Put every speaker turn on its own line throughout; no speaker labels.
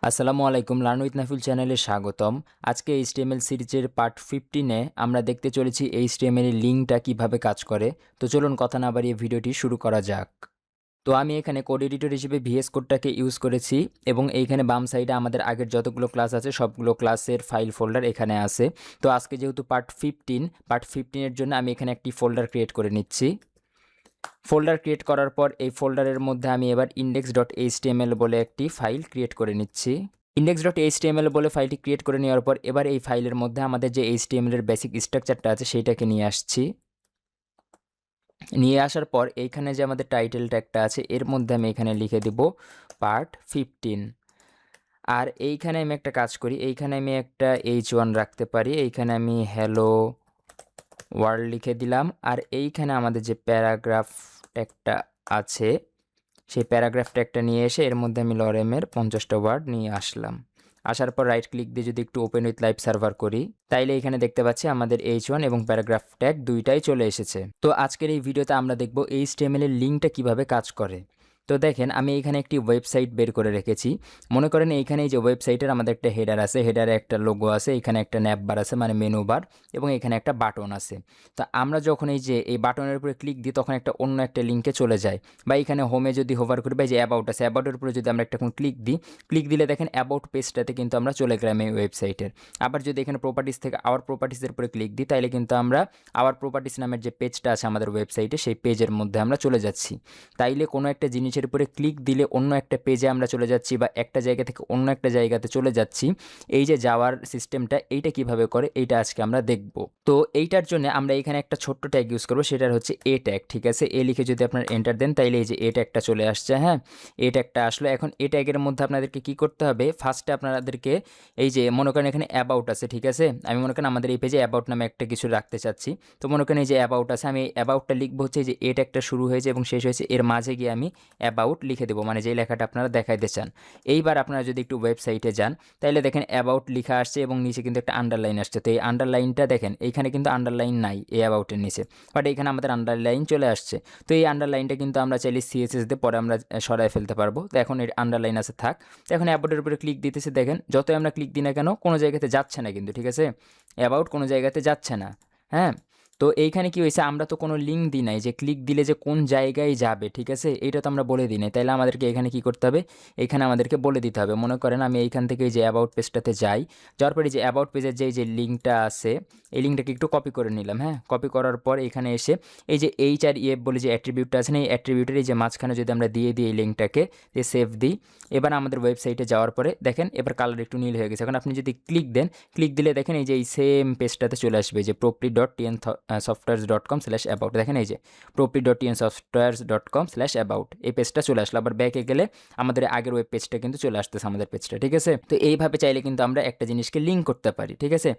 আসসালামু আলাইকুম, learn with নাফিল চ্যানেলে স্বাগতম। আজকে এইচটিএমএল সিরিজের পার্ট 15-এ আমরা দেখতে চলেছি এইচটিএমএল এর লিঙ্কটা কিভাবে কাজ করে। তো চলুন কথা না বাড়িয়ে ভিডিওটি শুরু করা যাক। তো আমি এখানে কোড এডিটর হিসেবে ভিএস কোডটাকে ইউজ করেছি এবং এইখানে বাম সাইডে আমাদের আগের যতগুলো ক্লাস আছে সবগুলো ক্লাসের ফাইল ফোল্ডার এখানে আছে। তো আজকে যেহেতু পার্ট 15 এর জন্য আমি এখানে একটি ফোল্ডার ক্রিয়েট করে নিচ্ছি। ফোল্ডার ক্রিয়েট করার পর এই ফোল্ডারের মধ্যে আমি এবার index.html বলে একটি ফাইল ক্রিয়েট করে নিচ্ছি। index.html বলে ফাইলটি ক্রিয়েট করে নেওয়ার পর এবার এই ফাইলের মধ্যে আমাদের যে HTML এর বেসিক স্ট্রাকচারটা আছে সেইটাকে নিয়ে আসছি। নিয়ে আসার পর এইখানে যে আমাদের টাইটেল ট্যাগটা আছে এর মধ্যে আমি এখানে লিখে দিব পার্ট 15। আর এইখানে আমি একটা কাজ করি, এইখানে আমি একটা h1 রাখতে পারি, এইখানে আমি হ্যালো ওয়ার্ল্ড লিখে দিলাম। আর এইখানে আমাদের যে প্যারাগ্রাফ ট্যাগটা আছে সেই প্যারাগ্রাফ ট্যাগটা নিয়ে এসে এর মধ্যে আমি লরেমের 50টা ওয়ার্ড নিয়ে আসলাম। আসার পর রাইট ক্লিক দিয়ে যদি একটু ওপেন উইথ লাইভ সার্ভার করি তাইলে এখানে দেখতে পাচ্ছি আমাদের h1 এবং প্যারাগ্রাফ ট্যাগ দুইটাই চলে এসেছে। তো আজকের এই ভিডিওতে আমরা দেখব HTML এর লিঙ্কটা কিভাবে কাজ করে। তো দেখেন আমি এখানে একটি ওয়েবসাইট বের করে রেখেছি। মনে করেন এইখানে এই যে ওয়েবসাইটের আমাদের একটা হেডার আছে, হেডারে একটা লোগো আছে, এখানে একটা ন্যাপ বার আছে মানে মেনু বার, এবং এখানে একটা বাটন আছে। তো আমরা যখন এই যে এই বাটনের উপরে ক্লিক দিই তখন একটা অন্য একটা লিঙ্কে চলে যায়। বা এখানে হোমে যদি হোভার করি বা যে অ্যাবাউট আছে অ্যাবাউটের উপরে যদি আমরা একটা ক্লিক দিলে দেখেন অ্যাবাউট পেজটাতে কিন্তু আমরা চলে গেলাম এই ওয়েবসাইটের। আবার যদি এখানে প্রপার্টিস থেকে আওয়ার প্রপার্টিসের উপরে ক্লিক দিই তাহলে কিন্তু আমরা আওয়ার প্রপার্টিস নামের যে পেজটা আছে আমাদের ওয়েবসাইটে সেই পেজের মধ্যে আমরা চলে যাচ্ছি। তাইলে কোনো একটা জিনিসের উপরে ক্লিক দিলে অন্য একটা পেজে আমরা চলে যাচ্ছি বা একটা জায়গা থেকে অন্য একটা জায়গাতে চলে যাচ্ছি। এই যে যাওয়ার সিস্টেমটা এইটা কিভাবে করে এইটা আজকে আমরা দেখব। তো এইটার জন্য আমরা এখানে একটা ছোট্ট ট্যাগ ইউজ করবো, সেটার হচ্ছে এ ট্যাগ। ঠিক আছে, এ লিখে যদি আপনার এন্টার দেন তাইলে এই যে এ ট্যাগটা চলে আসছে। হ্যাঁ, এ ট্যাগটা আসলো। এখন এ ট্যাগের মধ্যে আপনাদেরকে কি করতে হবে, ফার্স্টে আপনাদেরকে এই যে মনে করেন এখানে অ্যাবাউট আছে, ঠিক আছে, আমি মনে করেন আমাদের এই পেজে অ্যাবাউট নামে একটা কিছু রাখতে চাচ্ছি। তো মনে করেন এই যে অ্যাবাউট আছে, আমি অ্যাবাউটটা লিখবো হচ্ছে যে এ ট্যাগটা শুরু হয়েছে এবং শেষ হয়েছে এর মাঝে গিয়ে আমি অ্যাবাউট লিখে দেবো, মানে যেই লেখাটা আপনারা দেখাইতে চান। এইবার আপনারা যদি একটু ওয়েবসাইটে যান তাহলে দেখেন অ্যাবাউট লেখা আসছে এবং নিচে কিন্তু একটা আন্ডারলাইন আসছে। তো এই আন্ডারলাইনটা দেখেন এইখানে কিন্তু আন্ডারলাইন নাই এই অ্যাবাউটের নিচে, বাট এইখানে আমাদের আন্ডারলাইন চলে আসছে। তো এই আন্ডারলাইনটা কিন্তু আমরা চাইলে সিএসএস দিয়ে পরে আমরা সরাই ফেলতে পারবো। তো এখন এই আন্ডারলাইন আছে থাক। তো এখন অ্যাবাউটের উপরে ক্লিক দিতেছে, দেখেন যতই আমরা ক্লিক দিই না কেন কোনো জায়গাতে যাচ্ছে না কিন্তু, ঠিক আছে, অ্যাবাউট কোনো জায়গাতে যাচ্ছে না। হ্যাঁ, তো এইখানে কি হয়েছে, আমরা তো কোনো লিঙ্ক দিই নাই যে ক্লিক দিলে যে কোন জায়গায় যাবে, ঠিক আছে, এইটা তো আমরা বলে দিই নাই। তাইলে আমাদেরকে এখানে কি করতে হবে, এখানে আমাদেরকে বলে দিতে হবে। মনে করেন আমি এইখান থেকে এই যে অ্যাবাউট পেজটাতে যাই, যাওয়ার পরে যে অ্যাবাউট পেজের যে লিঙ্কটা আছে এই লিঙ্কটাকে একটু কপি করে নিলাম। হ্যাঁ, কপি করার পর এখানে এসে এই যে এইচ আর ইএফ বলে যে অ্যাট্রিবিউটটা আছে না, এই অ্যাট্রিবিউটের এই যে মাঝখানে যদি আমরা দিয়ে দিই এই লিঙ্কটাকে, যে সেভ দিই, এবার আমাদের ওয়েবসাইটে যাওয়ার পরে দেখেন এবার কালার একটু নীল হয়ে গেছে। এখন আপনি যদি ক্লিক দেন, ক্লিক দিলে দেখেন এই যে এই সেম পেজটাতে চলে আসবে যে propri.tnsoftwares.com/about। দেখেন এই যে propri.tnsoftwares.com/about এই পেজটা চলে আসলো। আবার ব্যাকে গেলে আমাদের আগের ওয়েব পেজটা কিন্তু চলে আসতেছে আমাদের পেজটা, ঠিক আছে। তো এইভাবে চাইলে কিন্তু আমরা একটা জিনিসকে লিঙ্ক করতে পারি, ঠিক আছে।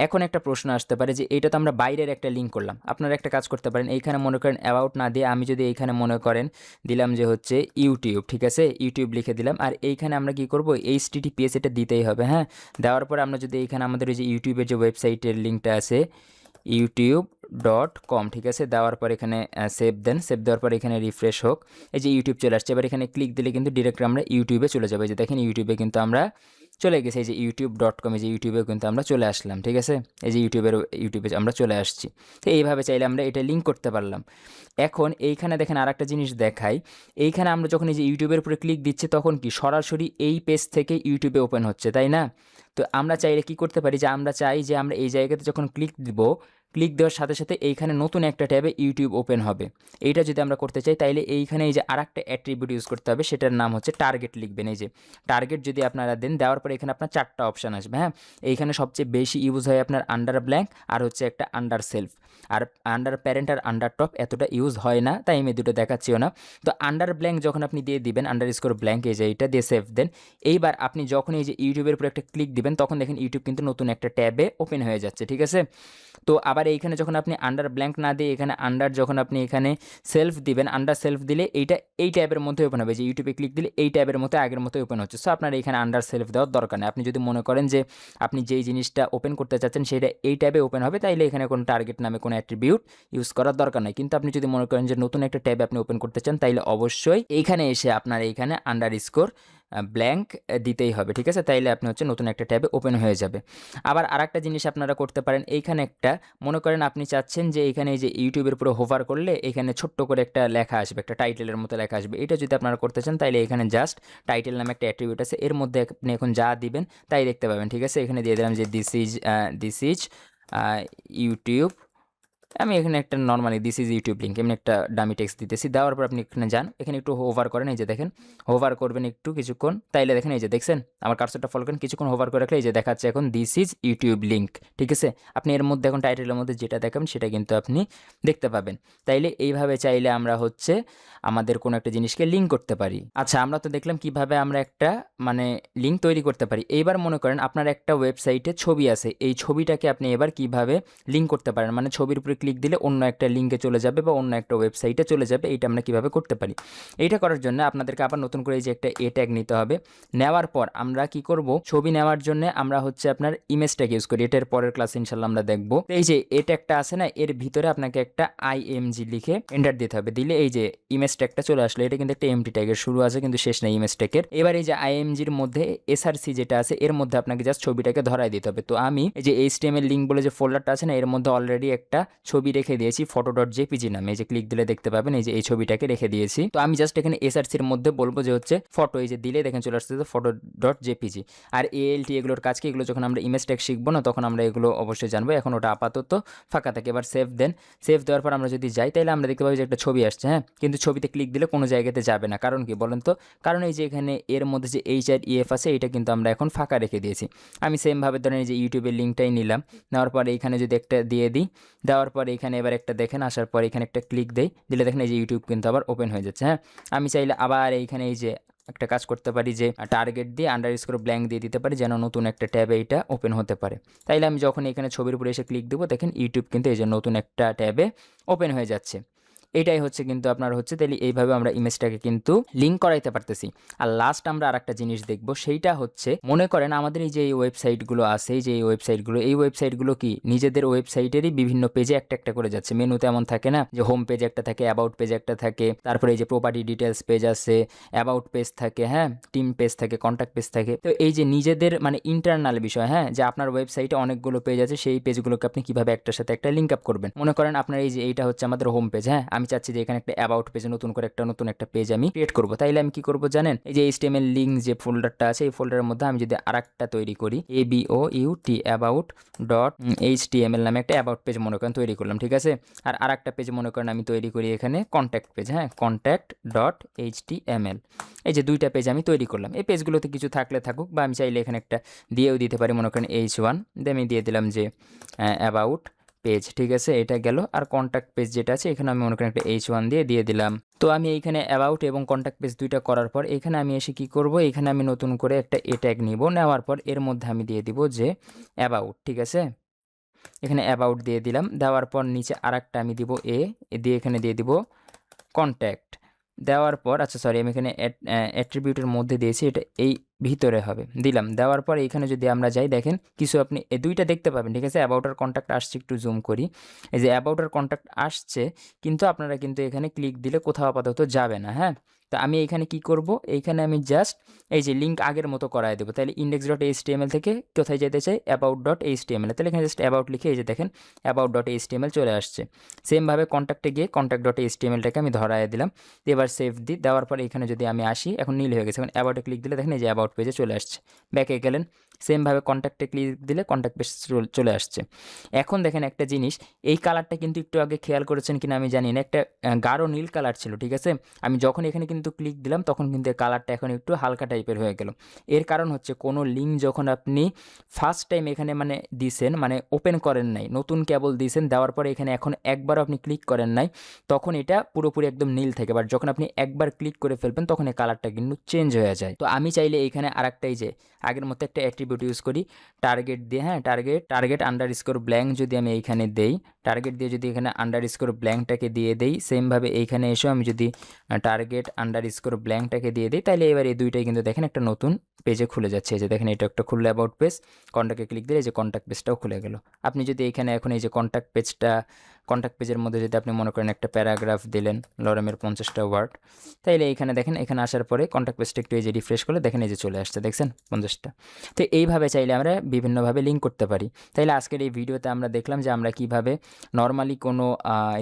এখন একটা প্রশ্ন আসতে পারে যে এইটা তো আমরা বাইরের একটা লিঙ্ক করলাম। আপনারা একটা কাজ করতে পারেন, এইখানে মনে করেন অ্যাবাউট না দিয়ে আমি যদি এইখানে মনে করেন দিলাম যে হচ্ছে ইউটিউব, ঠিক আছে, ইউটিউব লিখে দিলাম। আর এইখানে আমরা কি করব, HTTPS এটা দিতেই হবে। হ্যাঁ, দেওয়ার পরে আমরা যদি এইখানে আমাদের এই যে ইউটিউবের যে ওয়েবসাইটের লিঙ্কটা আছে youtube.com, ঠিক আছে, দেওয়ার পর এখানে সেভ দেন। সেভ দেওয়ার পর এখানে রিফ্রেশ হোক, এই যে ইউটিউব চলে আসছে। এবার এখানে ক্লিক দিলে কিন্তু ডিরেক্ট আমরা ইউটিউবে চলে যাবে। যে দেখেন ইউটিউবে কিন্তু আমরা চলে গেছি, এই যে youtube.com, এই যে ইউটিউবে কিন্তু আমরা চলে আসলাম, ঠিক আছে, এই যে ইউটিউবে আমরা চলে আসছি। তো এইভাবে চাইলে আমরা এটা লিঙ্ক করতে পারলাম। এখন এইখানে দেখেন আর একটা জিনিস দেখাই, এইখানে আমরা যখন এই যে ইউটিউবের উপরে ক্লিক দিচ্ছি তখন কি সরাসরি এই পেজ থেকে ইউটিউবে ওপেন হচ্ছে, তাই না। তো আমরা চাইলে কি করতে পারি, যে আমরা চাই যে আমরা এই জায়গাতে যখন ক্লিক দিব, ক্লিক দেওয়ার সাথে সাথে এইখানে নতুন একটা ট্যাবে ইউটিউব ওপেন হবে। এইটা যদি আমরা করতে চাই তাইলে এইখানে এই যে আরেকটা অ্যাট্রিবিউট ইউজ করতে হবে, সেটার নাম হচ্ছে টার্গেট লিখবেন। এই যে টার্গেট যদি আপনারা দেন, দেওয়ার পরে এখানে আপনার 4টা অপশান আসবে। হ্যাঁ, এইখানে সবচেয়ে বেশি ইউজ হয় আপনার আন্ডার ব্ল্যাঙ্ক আর হচ্ছে একটা আন্ডার সেলফ, আর আন্ডার প্যারেন্ট আর আন্ডার টপ এতটা ইউজ হয় না, তাই আমি দুটো দেখাচ্ছিও না। তো আন্ডার ব্ল্যাঙ্ক যখন আপনি দিয়ে দিবেন, আন্ডার স্কোর ব্ল্যাঙ্ক, এই যে এইটা দিয়ে সেভ দেন। এইবার আপনি যখন এই যে ইউটিউবের উপরে একটা ক্লিক দিবেন তখন দেখেন ইউটিউব কিন্তু নতুন একটা ট্যাবে ওপেন হয়ে যাচ্ছে, ঠিক আছে। তো আবার এইখানে যখন আপনি আন্ডার ব্ল্যাঙ্ক না দিয়ে এখানে আন্ডার যখন আপনি এখানে সেলফ দিবেন, আন্ডার সেলফ দিলে এইটা এই ট্যাবের মধ্যে ওপেন হবে। যে ইউটিউবে ক্লিক দিলে এই ট্যাবের মতো আগের মতো ওপেন হচ্ছে। সো আপনার এখানে আন্ডার সেলফ দেওয়ার দরকার নেই। আপনি যদি মনে করেন যে আপনি যেই জিনিসটা ওপেন করতে চাচ্ছেন সেটা এই ট্যাবে ওপেন হবে, তাইলে এখানে কোনো টার্গেট নামে কোনো অ্যাট্রিবিউট ইউজ করার দরকার নেই। কিন্তু আপনি যদি মনে করেন যে নতুন একটা ট্যাবে আপনি ওপেন করতে চান তাইলে অবশ্যই এইখানে এসে আপনার এইখানে আন্ডার স্কোর ব্ল্যাঙ্ক দিতেই হবে, ঠিক আছে? তাইলে আপনি হচ্ছে নতুন একটা ট্যাবে ওপেন হয়ে যাবে। আবার আরেকটা জিনিস আপনারা করতে পারেন, এইখানে একটা মনে করেন আপনি চাচ্ছেন যে এইখানে এই যে ইউটিউবের উপরে হোভার করলে এখানে ছোট্ট করে একটা লেখা আসবে, একটা টাইটেলের মতো লেখা আসবে। এটা যদি আপনারা করতে চান তাইলে এখানে জাস্ট টাইটেল নামে একটা অ্যাট্রিবিউট আছে, এর মধ্যে আপনি এখন যা দিবেন তাই দেখতে পাবেন, ঠিক আছে? এখানে দিয়ে দিলাম যে দিস ইজ ইউটিউব। আমি এখানে একটা normally this is YouTube link এমনি একটা ডামি টেক্সট দিতেছি। দেওয়ার পর আপনি এখানে যান, এখানে একটু হোভার করেন, এই যে দেখেন হোভার করবেন একটু কিছুক্ষণ, তাইলে দেখেন এই যে দেখছেন আমার কার্সরটা ফলো করেন, কিছুক্ষণ হোভার করে রাখলে এই যে দেখাচ্ছে এখন দিস ইজ ইউটিউব লিঙ্ক, ঠিক আছে? আপনি এর মধ্যে এখন টাইটেলের মধ্যে যেটা দেখাবেন সেটা কিন্তু আপনি দেখতে পাবেন। তাইলে এইভাবে চাইলে আমরা হচ্ছে আমাদের কোনো একটা জিনিসকে লিঙ্ক করতে পারি। আচ্ছা, আমরা তো দেখলাম কিভাবে আমরা একটা মানে লিঙ্ক তৈরি করতে পারি। এইবার মনে করেন আপনার একটা ওয়েবসাইটে ছবি আছে, এই ছবিটাকে আপনি এবার কিভাবে লিঙ্ক করতে পারেন, মানে ছবির উপরে ক্লিক দিলে অন্য একটা লিঙ্কে চলে যাবে বা অন্য একটা ওয়েবসাইটে চলে যাবে, এইটা আমরা কিভাবে করতে পারি। এইটা করার জন্য আপনাদেরকে আবার নতুন করে এই যে একটা ট্যাগ নিতে হবে। নেওয়ার পর আমরা কি করব, ছবি নেওয়ার জন্য আমরা হচ্ছে আপনার ইমেজ ট্যাগ ইউজ করি, এটার পরের ক্লাসে ইনশাল্লাহ আমরা দেখব। এই যে ট্যাগটা আছে না, এর ভিতরে আপনাকে একটা আইএমজি লিখে এন্টার দিতে হবে, দিলে এই যে ইমেজ ট্যাগটা চলে আসলো। এটা কিন্তু একটা এমটি ট্যাগের শুরু আছে কিন্তু শেষ নেই ইমেজ ট্যাগের। এবার এই যে আইএমজির মধ্যে এসআরসি যেটা আছে এর মধ্যে আপনাকে জাস্ট ছবিটাকে ধরাই দিতে হবে। তো আমি এই যে এইচটিএমএল লিঙ্ক বলে যে ফোল্ডারটা আছে না, এর মধ্যে অলরেডি একটা ছবি রেখে দিয়েছি photo.jpg নামে, এই যে ক্লিক দিলে দেখতে পাবেন এই যে এই ছবিটাকে রেখে দিয়েছি। তো আমি জাস্ট এখানে এসআরসির মধ্যে বলবো যে হচ্ছে ফটো, এই যে দিলে দেখেন চলে আসছে photo.jpg। আর এএলটি এগুলোর কাজ কি, এগুলো যখন আমরা ইমেজ ট্যাগ শিখবো না তখন আমরা এগুলো অবশ্যই জানবো, এখন ওটা আপাতত ফাঁকা থাকে। এবার সেভ দেন, সেভ দেওয়ার পর আমরা যদি যাই তাহলে আমরা দেখতে পাবো যে একটা ছবি আসছে, হ্যাঁ, কিন্তু ছবিতে ক্লিক দিলে কোনো জায়গাতে যাবে না, কারণ কি বলেন তো? কারণ এই যে এখানে এর মধ্যে যে HREF আছে এটা কিন্তু আমরা এখন ফাঁকা রেখে দিয়েছি। আমি সেমভাবে ধরেন এই যে ইউটিউবের লিঙ্কটাই নিলাম, নেওয়ার পর এইখানে যদি একটা দিয়ে দিই, দেওয়ার পর এখানে এবার একটা দেখেন আসার পর এখানে একটা ক্লিক দেই, দিলে দেখেন এই যে ইউটিউব কিন্তু আবার ওপেন হয়ে যাচ্ছে। হ্যাঁ, আমি চাইলে আবার এইখানে এই যে একটা কাজ করতে পারি যে টার্গেট দিয়ে আন্ডারস্কোর ব্ল্যাঙ্ক দিয়ে দিতে পারি যেন নতুন একটা ট্যাবে এইটা ওপেন হতে পারে। তাইলে আমি যখন এখানে ছবির উপরে এসে ক্লিক দেবো দেখেন ইউটিউব কিন্তু এই যে নতুন একটা ট্যাবে ওপেন হয়ে যাচ্ছে। এটাই হচ্ছে কিন্তু আপনার হচ্ছে তাহলে এইভাবে আমরা ইমেজটাকে কিন্তু লিঙ্ক করাইতে পারতেছি। আর লাস্ট আমরা আরেকটা জিনিস দেখব, সেইটা হচ্ছে মনে করেন আমাদের এই যে এই ওয়েবসাইটগুলো আছে, এই ওয়েবসাইটগুলো কি নিজেদের ওয়েবসাইটেরই বিভিন্ন পেজে একটা একটা করে যাচ্ছে। মেনুতে এমন থাকে না যে হোম পেজ একটা থাকে, অ্যাবাউট পেজ একটা থাকে, তারপরে এই যে প্রপার্টি ডিটেলস পেজ আছে, অ্যাবাউট পেজ থাকে, হ্যাঁ, টিম পেজ থাকে, কন্ট্যাক্ট পেজ থাকে। তো এই যে নিজেদের মানে ইন্টারনাল বিষয়, হ্যাঁ, যে আপনার ওয়েবসাইটে অনেকগুলো পেজ আছে, সেই পেজগুলোকে আপনি কিভাবে একটার সাথে একটা লিঙ্ক আপ করবেন। মনে করেন আপনার এই যে এইটা হচ্ছে আমাদের হোম পেজ, হ্যাঁ, আমি চাচ্ছি যে এখানে একটা অ্যাবাউট পেজে নতুন একটা পেজ আমি ক্রিয়েট করব। তাইলে আমি কি করব জানেন, এই যে HTML লিঙ্ক যে ফোল্ডারটা আছে এই ফোল্ডারের মধ্যে আমি যদি আরেকটা তৈরি করি ABOUT about.html নামে একটা অ্যাবাউট পেজ মনে করেন তৈরি করলাম, ঠিক আছে? আর আরেকটা পেজ মনে করেন আমি তৈরি করি এখানে কন্ট্যাক্ট পেজ, হ্যাঁ, contact.html। এই যে দুইটা পেজ আমি তৈরি করলাম। এই পেজগুলোতে কিছু থাকলে থাকুক, বা আমি চাইলে এখানে একটা দিয়েও দিতে পারি, মনে করেন H1 দিয়ে আমি দিয়ে দিলাম যে অ্যাবাউট পেজ, ঠিক আছে? এটা গেল। আর কন্ট্যাক্ট পেজ যেটা আছে এখানে আমি মনে করেন একটা H1 দিয়ে দিলাম। তো আমি এইখানে অ্যাবাউট এবং কন্ট্যাক্ট পেজ দুইটা করার পর এখানে আমি এসে কি করব, এখানে আমি নতুন করে একটা ট্যাগ নিব, নেওয়ার পর এর মধ্যে আমি দিয়ে দিব যে অ্যাবাউট, ঠিক আছে? এখানে অ্যাবাউট দিয়ে দিলাম, দেওয়ার পর নিচে আরেকটা আমি দিব দিয়ে এখানে দিয়ে দিব কন্ট্যাক্ট, দেওয়ার পর আচ্ছা সরি আমি এখানে অ্যাট্রিবিউটের মধ্যে দিয়েছি, এটা এই ভিতরে হবে, দিলাম। দেওয়ার পর এখানে যদি আমরা যাই দেখেন কিছু আপনি এই দুইটা দেখতে পাবেন, ঠিক আছে? অ্যাবাউট আর কন্ট্যাক্ট আসছে, একটু জুম করি, এই যে অ্যাবাউট আর কন্ট্যাক্ট আসছে, কিন্তু আপনারা কিন্তু এখানে ক্লিক দিলে কোথাও আপাতত যাবে না, হ্যাঁ। তো আমি এখানে কি করব, এইখানে আমি জাস্ট এই যে লিঙ্ক আগের মতো করায় দেবো। তাহলে index.html থেকে কোথায় যেতে চাই, about.html, তাহলে এখানে জাস্ট অ্যাবাউট লিখে এই যে দেখেন about.html চলে আসছে। সেমভাবে কন্ট্যাক্টে গিয়ে contact.htmlটাকে আমি ধরায় দিলাম, এবার সেভ দিই। দেওয়ার পরে এখানে যদি আমি আসি এখন নীল হয়ে গেছে, এখন অ্যাবাউটে ক্লিক দিলে দেখেন এই যে অ্যাবাউট পেজে চলে আসছে। ব্যাকে গেলেন, সেমভাবে কন্ট্যাক্টে ক্লিক দিলে কন্ট্যাক্ট পেজ চলে আসছে। এখন দেখেন একটা জিনিস, এই কালারটা কিন্তু একটু আগে খেয়াল করেছেন কিনা আমি জানি না, একটা গাঢ় নীল কালার ছিল, ঠিক আছে? আমি যখন এখানে কিন্তু ক্লিক দিলাম তখন কিন্তু এই কালারটা এখন একটু হালকা টাইপের হয়ে গেল। এর কারণ হচ্ছে কোনো লিঙ্ক যখন আপনি ফার্স্ট টাইম এখানে মানে দিছেন, মানে ওপেন করেন নাই, নতুন কেবল দিছেন, দেওয়ার পরে এখানে এখন একবারও আপনি ক্লিক করেন নাই, তখন এটা পুরোপুরি একদম নীল থাকে। বাট যখন আপনি একবার ক্লিক করে ফেলবেন তখন এই কালারটা কিন্তু চেঞ্জ হয়ে যায়। তো আমি চাইলে এখানে আরেকটাই যে আগের মতো একটা অ্যাট্রিবিউট ইউজ করি টার্গেট দিয়ে, হ্যাঁ, টার্গেট আন্ডারস্কোর ব্ল্যাঙ্ক যদি আমি এইখানে দেই, টার্গেট দিয়ে যদি এখানে আন্ডারস্কোর ব্ল্যাঙ্কটাকে দিয়ে দেই, সেমভাবে এইখানে এসেও আমি যদি টার্গেট আন্ডারস্কোর ব্ল্যাঙ্কটাকে দিয়ে দিই, তাহলে এবার এই দুইটাই কিন্তু দেখেন একটা নতুন পেজে খুলে যাচ্ছে। এই যে দেখেন এটা একটা খুললো অ্যাবাউট পেজ, কন্ট্যাক্টে ক্লিক দিলে এই যে কন্ট্যাক্ট পেজটাও খুলে গেল। আপনি যদি এখানে এখন এই যে কন্ট্যাক্ট পেজটা কন্ট্যাক্ট পেজের মধ্যে যদি আপনি মনে করেন একটা প্যারাগ্রাফ দিলেন লরেমের 50টা ওয়ার্ড, তাইলে এইখানে দেখেন এখানে আসার পরে কন্ট্যাক্ট পেজটা একটু এই যে রিফ্রেশ করলে দেখেন এই যে চলে আসছে, দেখছেন 50টা। তো এইভাবে চাইলে আমরা বিভিন্নভাবে লিঙ্ক করতে পারি। তাইলে আজকের এই ভিডিওতে আমরা দেখলাম যে আমরা কিভাবে নর্মালি কোনো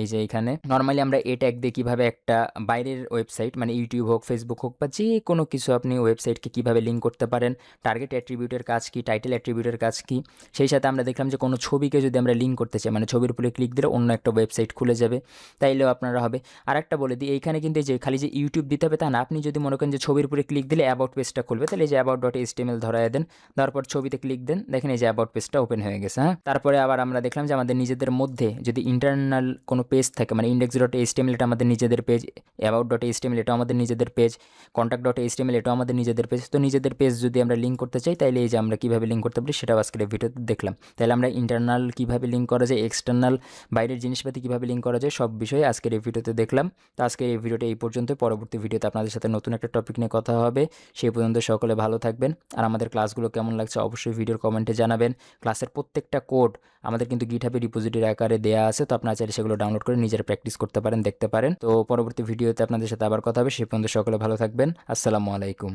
এই যে এখানে নর্মালি আমরা এ ট্যাগ দিয়ে কীভাবে একটা বাইরের ওয়েবসাইট মানে ইউটিউব হোক, ফেসবুক হোক বা যে কোনো কিছু আপনি ওয়েবসাইটকে কীভাবে লিঙ্ক করতে পারেন, টার্গেট অ্যাট্রিবিউটের কাজ কী, টাইটেল অ্যাট্রিবিউটের কাজ কী। সেই সাথে আমরা দেখলাম যে কোনো ছবিকে যদি আমরা লিঙ্ক করতে চাই মানে ছবির উপরে ক্লিক দিলে অন্য একটা ওয়েবসাইট খুলে যাবে, তাইলেও আপনারা হবে। আরেকটা বলে দিই, এইখানে কিন্তু এই যে খালি যে ইউটিউব দিতে হবে তা না, আপনি যদি মনে করেন যে ছবির উপরে ক্লিক দিলে অ্যাবাউট পেজটা খুলবে, তাহলে এই যে অ্যাবাউট ডট এইচটিএমএল ধরায় দেন, তারপর ছবিতে ক্লিক দেন, দেখেন এই যে অ্যাবাউট পেজটা ওপেন হয়ে গেছে। হ্যাঁ, তারপরে আবার আমরা দেখলাম যে আমাদের নিজেদের মধ্যে যদি ইন্টারনাল কোনো পেজ থাকে মানে ইন্ডেক্স ডট এইচটিএমএল এটা আমাদের নিজেদের পেজ, অ্যাবাউট ডট এইচটিএমএল এটা আমাদের নিজেদের পেজ, কন্ট্যাক্ট ডট এইচটিএমএল এটা আমাদের নিজেদের পেজ। তো নিজেদের পেজ যদি আমরা লিঙ্ক করতে চাই তাইলে এই যে আমরা কীভাবে লিঙ্ক করতে পারি সেটাও আজকের এই ভিডিওতে দেখলাম। তাহলে আমরা ইন্টারনাল কীভাবে লিঙ্ক করা যায়, এক্সটার্নাল বাইরের জিনিসপাতি কীভাবে লিঙ্ক করা যায়, সব বিষয়ে আজকের এই ভিডিওতে দেখলাম। তো আজকের এই ভিডিওটা এই পর্যন্ত, পরবর্তী ভিডিওতে আপনাদের সাথে নতুন একটা টপিক নিয়ে কথা হবে। সেই পর্যন্ত সকলে ভালো থাকবেন। আর আমাদের ক্লাসগুলো কেমন লাগছে অবশ্যই ভিডিওর কমেন্টে জানাবেন। ক্লাসের প্রত্যেকটা কোড আমাদের কিন্তু গিটহাবে রিপোজিটরি আকারে দেওয়া আছে, তো আপনারা চাইলে সেগুলো ডাউনলোড করে নিজেরা প্র্যাকটিস করতে পারেন, দেখতে পারেন। তো পরবর্তী ভিডিওতে আপনাদের সাথে আবার কথা হবে। সেই পর্যন্ত সকলে ভালো থাকবেন। আসসালামু আলাইকুম।